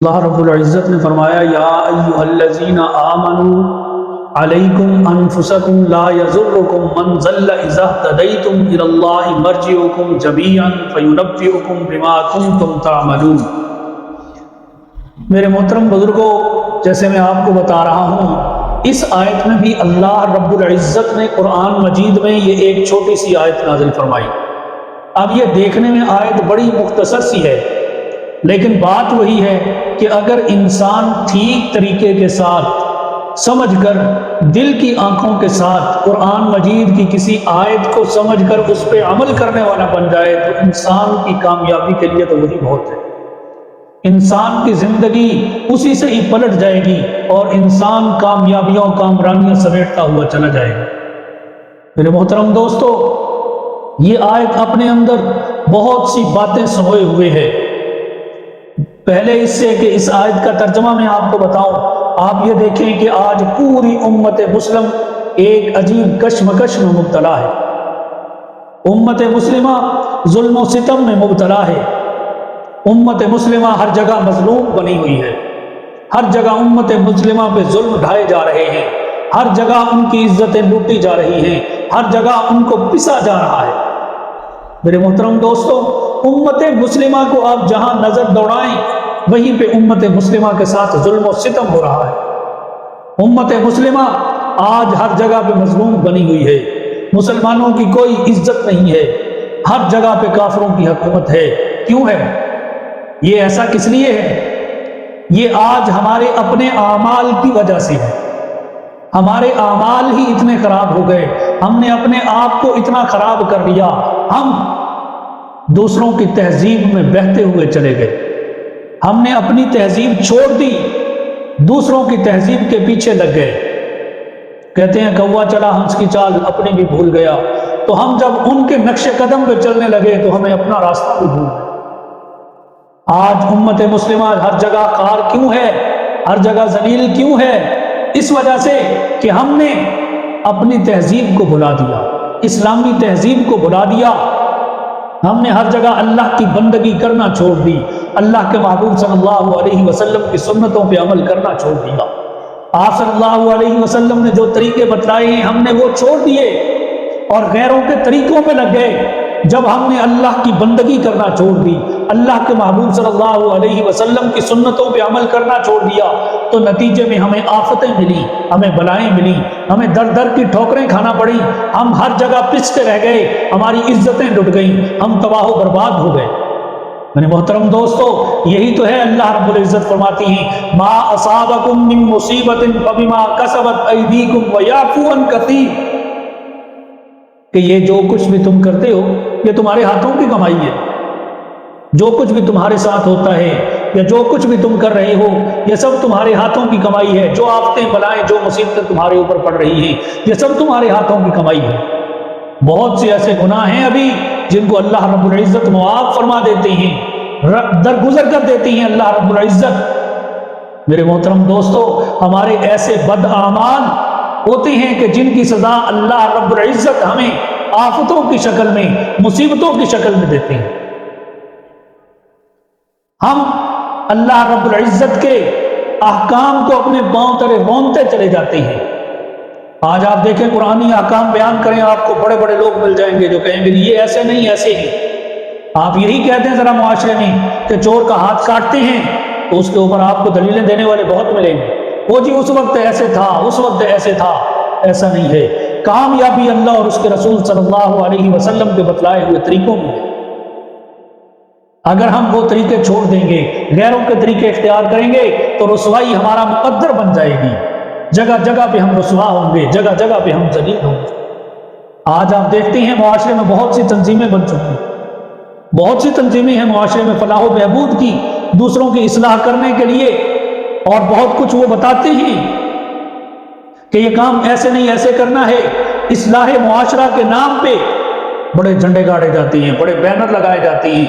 اللہ رب العزت نے فرمایا یا ایھا الذین آمنوا علیکم انفسکم لا یضرکم من ضل اذا اهتدیتم الی اللہ مرجعکم جمیعا فینبئکم بما کنتم تعملون۔ میرے محترم بزرگوں، جیسے میں آپ کو بتا رہا ہوں، اس آیت میں بھی اللہ رب العزت نے قرآن مجید میں یہ ایک چھوٹی سی آیت نازل فرمائی۔ اب یہ دیکھنے میں آیت بڑی مختصر سی ہے، لیکن بات وہی ہے کہ اگر انسان ٹھیک طریقے کے ساتھ سمجھ کر دل کی آنکھوں کے ساتھ قرآن مجید کی کسی آیت کو سمجھ کر اس پہ عمل کرنے والا بن جائے تو انسان کی کامیابی کے لیے تو وہی بہت ہے۔ انسان کی زندگی اسی سے ہی پلٹ جائے گی اور انسان کامیابیوں کامرانیاں سمیٹتا ہوا چلا جائے گا۔ میرے محترم دوستو، یہ آیت اپنے اندر بہت سی باتیں سموئے ہوئے ہے۔ پہلے اس سے کہ اس آیت کا ترجمہ میں آپ کو بتاؤں، آپ یہ دیکھیں کہ آج پوری امت مسلم ایک عجیب کشمکش میں مبتلا ہے۔ امت مسلمہ ظلم و ستم میں مبتلا ہے۔ امت مسلمہ ہر جگہ مظلوم بنی ہوئی ہے۔ ہر جگہ امت مسلمہ پہ ظلم ڈھائے جا رہے ہیں، ہر جگہ ان کی عزتیں لوٹی جا رہی ہیں، ہر جگہ ان کو پسا جا رہا ہے۔ میرے محترم دوستو، امت مسلمہ کو آپ جہاں نظر دوڑائیں وہیں پہ امت مسلمہ کے ساتھ ظلم و ستم ہو رہا ہے۔ امت مسلمہ آج ہر جگہ پہ مظلوم بنی ہوئی ہے۔ مسلمانوں کی کوئی عزت نہیں ہے، ہر جگہ پہ کافروں کی حکومت ہے۔ کیوں ہے یہ؟ ایسا کس لیے ہے؟ یہ آج ہمارے اپنے اعمال کی وجہ سے ہے۔ ہمارے اعمال ہی اتنے خراب ہو گئے، ہم نے اپنے آپ کو اتنا خراب کر لیا، ہم دوسروں کی تہذیب میں بہتے ہوئے چلے گئے۔ ہم نے اپنی تہذیب چھوڑ دی، دوسروں کی تہذیب کے پیچھے لگ گئے۔ کہتے ہیں کوا چلا ہنس کی چال اپنی بھی بھول گیا، تو ہم جب ان کے نقش قدم پہ چلنے لگے تو ہمیں اپنا راستہ بھی بھول گئے۔ آج امت مسلمہ ہر جگہ خوار کیوں ہے، ہر جگہ ذلیل کیوں ہے؟ اس وجہ سے کہ ہم نے اپنی تہذیب کو بھلا دیا، اسلامی تہذیب کو بھلا دیا۔ ہم نے ہر جگہ اللہ کی بندگی کرنا چھوڑ دی، اللہ کے محبوب صلی اللہ علیہ وسلم کی سنتوں پہ عمل کرنا چھوڑ دیا۔ آپ صلی اللہ علیہ وسلم نے جو طریقے بتلائے ہیں ہم نے وہ چھوڑ دیے اور غیروں کے طریقوں پہ لگ گئے۔ جب ہم نے اللہ کی بندگی کرنا چھوڑ دی، اللہ کے محبوب صلی اللہ علیہ وسلم کی سنتوں پہ عمل کرنا چھوڑ دیا، تو نتیجے میں ہمیں آفتیں ملی، ہمیں بلائیں ملی، ہمیں در در کی ٹھوکریں کھانا پڑی، ہم ہر جگہ پستے رہ گئے، ہماری عزتیں لٹ گئیں، ہم تباہ و برباد ہو گئے۔ میرے محترم دوستو، یہی تو ہے اللہ رب العزت فرماتی ہیں ما اصابکم من مصیبت فبما کسبت ایدیکم ویعفو عن کثیر، کہ یہ جو کچھ بھی تم کرتے ہو یہ تمہارے ہاتھوں کی کمائی ہے۔ جو کچھ بھی تمہارے ساتھ ہوتا ہے یا جو کچھ بھی تم کر رہے ہو یہ سب تمہارے ہاتھوں کی کمائی ہے۔ جو آفتیں بلائیں، جو مصیبتیں تمہارے اوپر پڑ رہی ہیں یہ سب تمہارے ہاتھوں کی کمائی ہے۔ بہت سے ایسے گناہ ہیں ابھی جن کو اللہ رب العزت معاف فرما دیتے ہیں، درگزر کر دیتی ہیں اللہ رب العزت۔ میرے محترم دوستو، ہمارے ایسے بد اعمال ہوتے ہیں کہ جن کی سزا اللہ رب العزت ہمیں آفتوں کی شکل میں، مصیبتوں کی شکل میں دیتے ہیں۔ ہم اللہ رب العزت کے احکام کو اپنے پاؤں تلے رونتے چلے جاتے ہیں۔ آج آپ دیکھیں قرآنی احکام بیان کریں، آپ کو بڑے بڑے لوگ مل جائیں گے جو کہیں گے یہ ایسے نہیں ایسے ہی۔ آپ یہی کہتے ہیں ذرا معاشرے میں کہ چور کا ہاتھ کاٹتے ہیں تو اس کے اوپر آپ کو دلیلیں دینے والے بہت ملیں گے، وہ جی اس وقت ایسے تھا، اس وقت ایسے تھا۔ ایسا نہیں ہے، کامیابی اللہ اور اس کے رسول صلی اللہ علیہ وسلم کے بتلائے ہوئے طریقوں میں ہے۔ اگر ہم وہ طریقے چھوڑ دیں گے، غیروں کے طریقے اختیار کریں گے تو رسوائی ہمارا مقدر بن جائے گی۔ جگہ جگہ پہ ہم رسوا ہوں گے، جگہ جگہ پہ ہم ذلیل ہوں گے۔ آج آپ دیکھتے ہیں معاشرے میں بہت سی تنظیمیں بن چکی ہیں، بہت سی تنظیمیں ہیں معاشرے میں فلاح و بہبود کی، دوسروں کی اصلاح کرنے کے لیے، اور بہت کچھ وہ بتاتے ہیں کہ یہ کام ایسے نہیں ایسے کرنا ہے۔ اصلاح معاشرہ کے نام پہ بڑے جھنڈے گاڑے جاتے ہیں، بڑے بینر لگائے جاتے ہیں،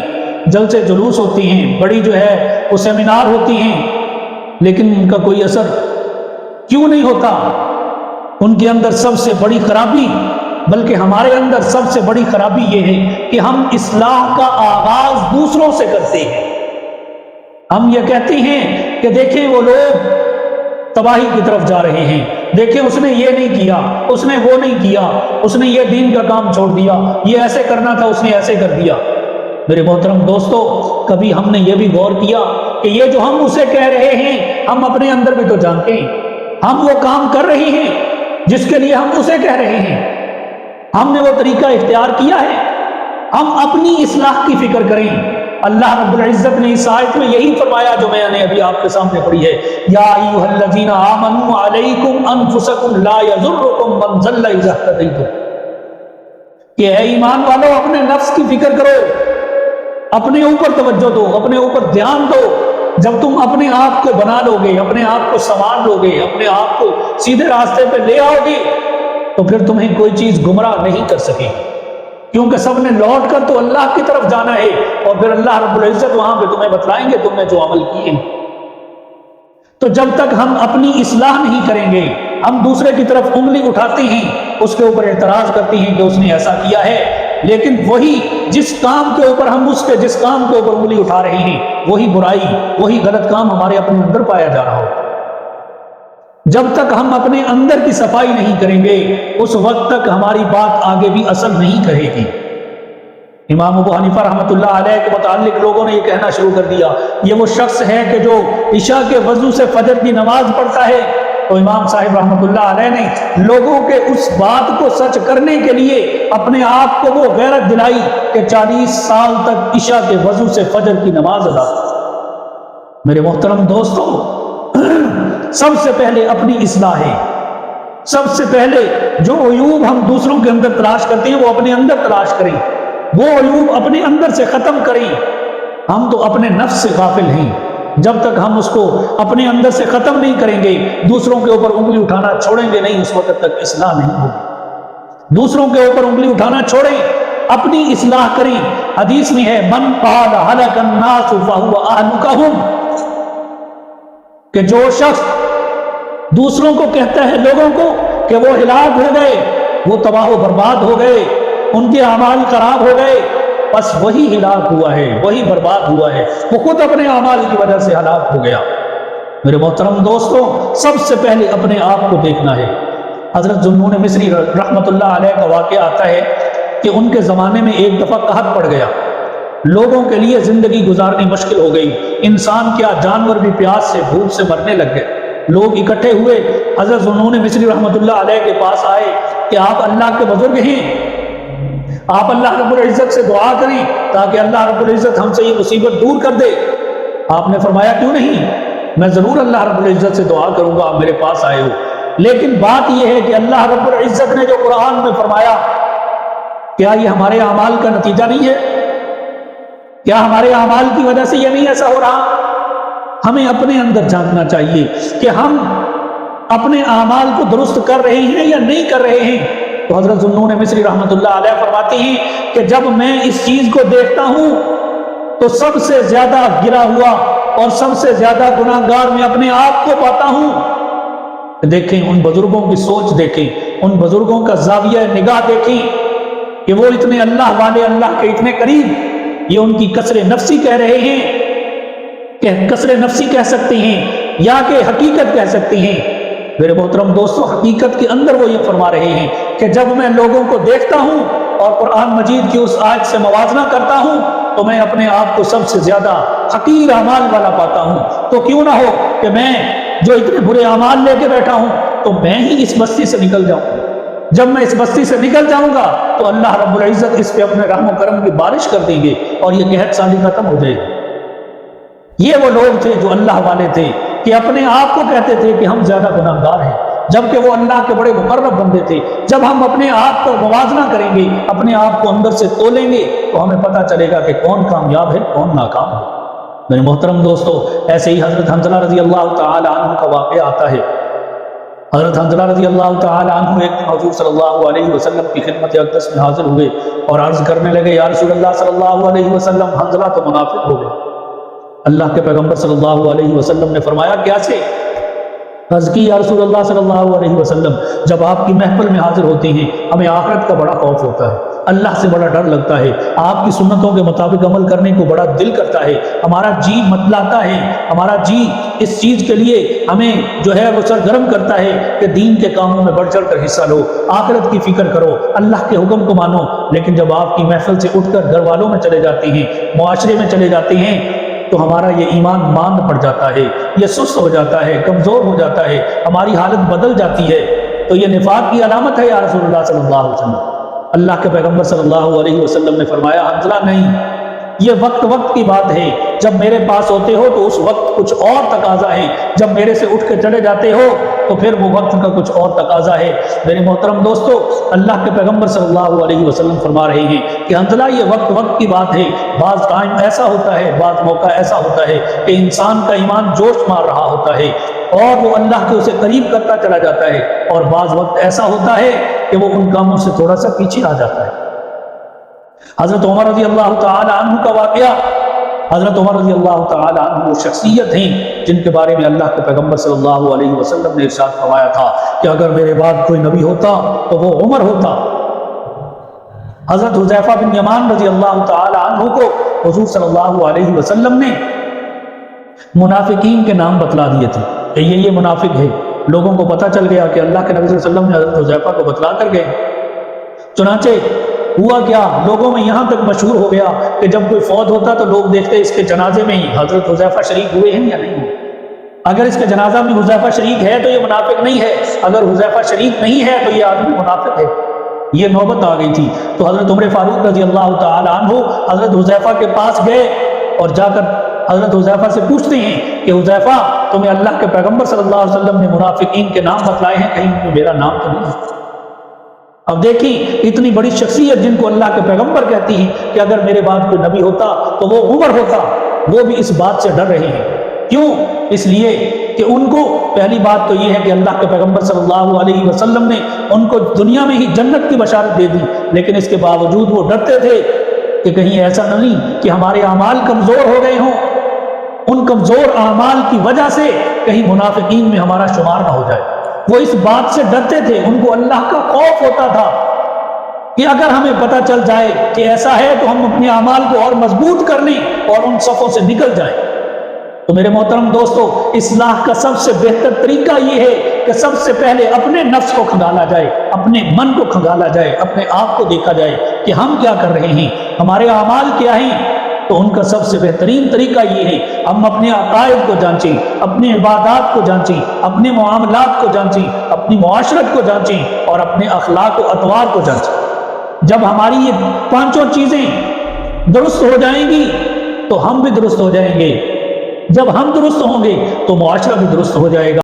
جلسے جلوس ہوتی ہیں، بڑی جو ہے وہ سیمینار ہوتی ہیں، لیکن ان کا کوئی اثر کیوں نہیں ہوتا؟ ان کے اندر سب سے بڑی خرابی، بلکہ ہمارے اندر سب سے بڑی خرابی یہ ہے کہ ہم اصلاح کا آغاز دوسروں سے کرتے ہیں۔ ہم یہ کہتے ہیں کہ دیکھیں وہ لوگ تباہی کی طرف جا رہے ہیں، دیکھیں اس نے یہ نہیں کیا، اس نے وہ نہیں کیا، اس نے یہ دین کا کام چھوڑ دیا، یہ ایسے کرنا تھا اس نے ایسے کر دیا۔ میرے محترم دوستو، کبھی ہم نے یہ بھی غور کیا کہ یہ جو ہم اسے کہہ رہے ہیں، ہم اپنے اندر بھی تو جانتے ہیں ہم وہ کام کر رہے ہیں جس کے لیے ہم اسے کہہ رہے ہیں؟ ہم نے وہ طریقہ اختیار کیا ہے؟ ہم اپنی اصلاح کی فکر کریں۔ اللہ رب العزت نے اس آیت میں یہی فرمایا جو میں نے ابھی آپ کے سامنے پڑھی ہے، یا ایھا الذین آمنوا علیکم انفسکم لا یضرکم من ضل اذا اہتدیتم، کہ اے ایمان والو اپنے نفس کی فکر کرو، اپنے اوپر توجہ دو، اپنے اوپر دھیان دو۔ جب تم اپنے آپ کو بنا لو گے، اپنے آپ کو سنوار لو گے، اپنے آپ کو سیدھے راستے پہ لے آؤ گے، تو پھر تمہیں کوئی چیز گمراہ نہیں کر سکے گی، کیونکہ سب نے لوٹ کر تو اللہ کی طرف جانا ہے، اور پھر اللہ رب العزت وہاں پہ تمہیں بتلائیں گے تم نے جو عمل کیے۔ تو جب تک ہم اپنی اصلاح نہیں کریں گے، ہم دوسرے کی طرف انگلی اٹھاتے ہیں، اس کے اوپر اعتراض کرتے ہیں کہ اس نے ایسا کیا ہے، لیکن وہی جس کام کے اوپر ہم جس کام کے اوپر انگلی اٹھا رہے ہیں، وہی برائی، وہی غلط کام ہمارے اپنے اندر پایا جا رہا ہو۔ جب تک ہم اپنے اندر کی صفائی نہیں کریں گے، اس وقت تک ہماری بات آگے بھی اثر نہیں کرے گی۔ امام ابو حنیفہ رحمۃ اللہ علیہ کے متعلق لوگوں نے یہ کہنا شروع کر دیا، یہ وہ شخص ہے کہ جو عشاء کے وضو سے فجر کی نماز پڑھتا ہے۔ تو امام صاحب رحمۃ اللہ علیہ نے لوگوں کے اس بات کو سچ کرنے کے لیے اپنے آپ کو وہ غیرت دلائی کہ 40 سال تک عشاء کے وضو سے فجر کی نماز ادا کی۔ میرے محترم دوستو، سب سے پہلے اپنی اصلاح ہے۔ سب سے پہلے جو عیوب ہم دوسروں کے اندر تلاش کرتے ہیں وہ اپنے اندر تلاش کریں، وہ عیوب اپنے اندر سے ختم کریں۔ ہم تو اپنے نفس سے غافل ہیں، جب تک ہم اس کو اپنے اندر سے ختم نہیں کریں گے، دوسروں کے اوپر انگلی اٹھانا چھوڑیں گے نہیں، اس وقت تک اصلاح نہیں ہوگی۔ دوسروں کے اوپر انگلی اٹھانا چھوڑیں، اپنی اصلاح کریں۔ حدیث میں ہے، من قال هلك الناس فهو اهلكهم، کہ جو شخص دوسروں کو کہتا ہے، لوگوں کو، کہ وہ ہلاک ہو گئے، وہ تباہ و برباد ہو گئے، ان کے اعمال خراب ہو گئے، بس وہی ہلاک ہوا ہے، وہی برباد ہوا ہے، وہ خود اپنے اعمال کی وجہ سے ہلاک ہو گیا۔ میرے محترم دوستوں، سب سے پہلے اپنے آپ کو دیکھنا ہے۔ حضرت ذوالنون مصری رحمۃ اللہ علیہ کا واقعہ آتا ہے کہ ان کے زمانے میں ایک دفعہ قحط پڑ گیا، لوگوں کے لیے زندگی گزارنی مشکل ہو گئی، انسان کیا جانور بھی پیاس سے بھوک سے مرنے لگ گئے۔ لوگ اکٹھے ہوئے، حضرت ذوالنون مصری رحمۃ اللہ علیہ کے پاس آئے کہ آپ اللہ کے بزرگ ہیں، آپ اللہ رب العزت سے دعا کریں تاکہ اللہ رب العزت ہم سے یہ مصیبت دور کر دے۔ آپ نے فرمایا کیوں نہیں، میں ضرور اللہ رب العزت سے دعا کروں گا، آپ میرے پاس آئے ہو۔ لیکن بات یہ ہے کہ اللہ رب العزت نے جو قرآن میں فرمایا، کیا یہ ہمارے اعمال کا نتیجہ نہیں ہے؟ کیا ہمارے اعمال کی وجہ سے یہ نہیں ایسا ہو رہا؟ ہمیں اپنے اندر جاننا چاہیے کہ ہم اپنے اعمال کو درست کر رہے ہیں یا نہیں کر رہے ہیں۔ تو حضرت ذوالنون مصری رحمۃ اللہ علیہ فرماتے ہیں کہ جب میں اس چیز کو دیکھتا ہوں تو سب سے زیادہ گرا ہوا اور سب سے زیادہ گناہگار میں اپنے آپ کو پاتا ہوں۔ دیکھیں ان بزرگوں کی سوچ، دیکھیں ان بزرگوں کا زاویہ نگاہ دیکھیں کہ وہ اتنے اللہ والے، اللہ کے اتنے قریب۔ یہ ان کی کسر نفسی کہہ رہے ہیں، کہ کسر نفسی کہہ سکتے ہیں یا کہ حقیقت کہہ سکتے ہیں۔ میرے محترم دوستو، حقیقت کے اندر وہ یہ فرما رہے ہیں کہ جب میں لوگوں کو دیکھتا ہوں اور قرآن مجید کی اس آیت سے موازنہ کرتا ہوں تو میں اپنے آپ کو سب سے زیادہ حقیر اعمال والا پاتا ہوں۔ تو کیوں نہ ہو کہ میں جو اتنے برے اعمال لے کے بیٹھا ہوں تو میں ہی اس بستی سے نکل جاؤں۔ جب میں اس بستی سے نکل جاؤں گا تو اللہ رب العزت اس پہ اپنے رحم و کرم کی بارش کر دیں گے اور یہ قحط سالی ختم ہو جائے گی۔ یہ وہ لوگ تھے جو اللہ والے تھے، کہ اپنے آپ کو کہتے تھے کہ ہم زیادہ گناہگار ہیں، جبکہ وہ اللہ کے بڑے مقرب بندے تھے۔ جب ہم اپنے آپ کو موازنہ کریں گے، اپنے آپ کو اندر سے تولیں گے، تو ہمیں پتہ چلے گا کہ کون کامیاب ہے، کون ناکام ہے۔ میرے محترم دوستو، ایسے ہی حضرت حنظلہ رضی اللہ تعالی عنہ کا واقعہ آتا ہے۔ حضرت حنظلہ رضی اللہ تعالی عنہ ایک دن حضور صلی اللہ علیہ وسلم کی خدمت اقدس میں حاضر ہوئے اور عرض کرنے لگے، یا رسول اللہ صلی اللہ علیہ وسلم، حنظلہ تو منافق ہو گئے۔ اللہ کے پیغمبر صلی اللہ علیہ وسلم نے فرمایا، کیسے؟ عرض کی، یا رسول اللہ صلی اللہ علیہ وسلم، جب آپ کی محفل میں حاضر ہوتے ہیں ہمیں آخرت کا بڑا خوف ہوتا ہے، اللہ سے بڑا ڈر لگتا ہے، آپ کی سنتوں کے مطابق عمل کرنے کو بڑا دل کرتا ہے، ہمارا جی متلاتا ہے، ہمارا جی اس چیز کے لیے ہمیں جو ہے وہ سرگرم کرتا ہے کہ دین کے کاموں میں بڑھ چڑھ کر حصہ لو، آخرت کی فکر کرو، اللہ کے حکم کو مانو۔ لیکن جب آپ کی محفل سے اٹھ کر گھر والوں میں چلے جاتے ہیں، معاشرے میں چلے جاتے ہیں، تو ہمارا یہ ایمان ماند پڑ جاتا ہے، یہ سست ہو جاتا ہے، کمزور ہو جاتا ہے، ہماری حالت بدل جاتی ہے۔ تو یہ نفاق کی علامت ہے یا رسول اللہ صلی اللہ علیہ وسلم؟ اللہ کے پیغمبر صلی اللہ علیہ وسلم نے فرمایا، حنظلہ نہیں، یہ وقت وقت کی بات ہے، جب میرے پاس ہوتے ہو تو اس وقت کچھ اور تقاضا ہے، جب میرے سے اٹھ کے چلے جاتے ہو تو پھر وہ وقت کا کچھ اور تقاضا ہے۔ میرے محترم دوستو، اللہ کے پیغمبر صلی اللہ علیہ وسلم فرما رہے ہیں کہ حنظلہ یہ وقت وقت کی بات ہے، بعض ٹائم ایسا ہوتا ہے، بعض موقع ایسا ہوتا ہے کہ انسان کا ایمان جوش مار رہا ہوتا ہے اور وہ اللہ کے اسے قریب کرتا چلا جاتا ہے، اور بعض وقت ایسا ہوتا ہے کہ وہ ان کاموں سے تھوڑا سا پیچھے آ جاتا ہے۔ حضرت عمر رضی اللہ تعالی عنہ کا واقعہ، حضرت عمر رضی اللہ تعالی عنہ وہ شخصیت ہیں جن کے بارے میں اللہ کے پیغمبر صلی اللہ علیہ وسلم نے ارشاد فرمایا تھا کہ اگر میرے بعد کوئی نبی ہوتا تو وہ عمر ہوتا۔ حضرت حذیفہ بن یمان رضی اللہ تعالی عنہ کو حضور صلی اللہ علیہ وسلم نے منافقین کے نام بتلا دیے تھے کہ یہ منافق ہے، لوگوں کو پتہ چل گیا کہ اللہ کے نبی صلی اللہ علیہ وسلم نے حضرت حذیفہ کو بتلا کر گئے۔ چنانچہ ہوا کیا، لوگوں میں یہاں تک مشہور ہو گیا کہ جب کوئی فوت ہوتا تو لوگ دیکھتے اس کے جنازے میں ہی حضرت حذیفہ شریک ہوئے ہیں یا نہیں ہوئے۔ اگر اس کے جنازہ میں حذیفہ شریک ہے تو یہ منافق نہیں ہے، اگر حذیفہ شریک نہیں ہے تو یہ آدمی منافق ہے۔ یہ نوبت آ گئی تھی، تو حضرت عمر فاروق رضی اللہ تعالی عنہ حضرت حذیفہ کے پاس گئے اور جا کر حضرت حذیفہ سے پوچھتے ہیں کہ حذیفہ، تمہیں اللہ کے پیغمبر صلی اللہ علیہ وسلم نے منافقین کے نام بتلائے ہیں، کہیں ان میں میرا نام تو نہیں ہے؟ اب دیکھیں اتنی بڑی شخصیت جن کو اللہ کے پیغمبر کہتی ہیں کہ اگر میرے بعد کوئی نبی ہوتا تو وہ عمر ہوتا، وہ بھی اس بات سے ڈر رہے ہیں۔ کیوں؟ اس لیے کہ ان کو پہلی بات تو یہ ہے کہ اللہ کے پیغمبر صلی اللہ علیہ وسلم نے ان کو دنیا میں ہی جنت کی بشارت دے دی، لیکن اس کے باوجود وہ ڈرتے تھے کہ کہیں ایسا نہیں کہ ہمارے اعمال کمزور ہو گئے ہوں، ان کمزور اعمال کی وجہ سے کہیں منافقین میں ہمارا شمار نہ ہو جائے۔ وہ اس بات سے ڈرتے تھے، ان کو اللہ کا خوف ہوتا تھا کہ اگر ہمیں پتہ چل جائے کہ ایسا ہے تو ہم اپنے اعمال کو اور مضبوط کر لیں اور ان صفوں سے نکل جائیں۔ تو میرے محترم دوستو، اصلاح کا سب سے بہتر طریقہ یہ ہے کہ سب سے پہلے اپنے نفس کو کھنگالا جائے، اپنے من کو کھنگالا جائے، اپنے آپ کو دیکھا جائے کہ ہم کیا کر رہے ہیں، ہمارے اعمال کیا ہیں۔ تو ان کا سب سے بہترین طریقہ یہ ہے ہم اپنے عقائد کو جانچیں، اپنی عبادات کو جانچیں، اپنے معاملات کو جانچیں، اپنی معاشرت کو جانچیں اور اپنے اخلاق و اطوار کو جانچیں۔ جب ہماری یہ پانچوں چیزیں درست ہو جائیں گی تو ہم بھی درست ہو جائیں گے، جب ہم درست ہوں گے تو معاشرہ بھی درست ہو جائے گا۔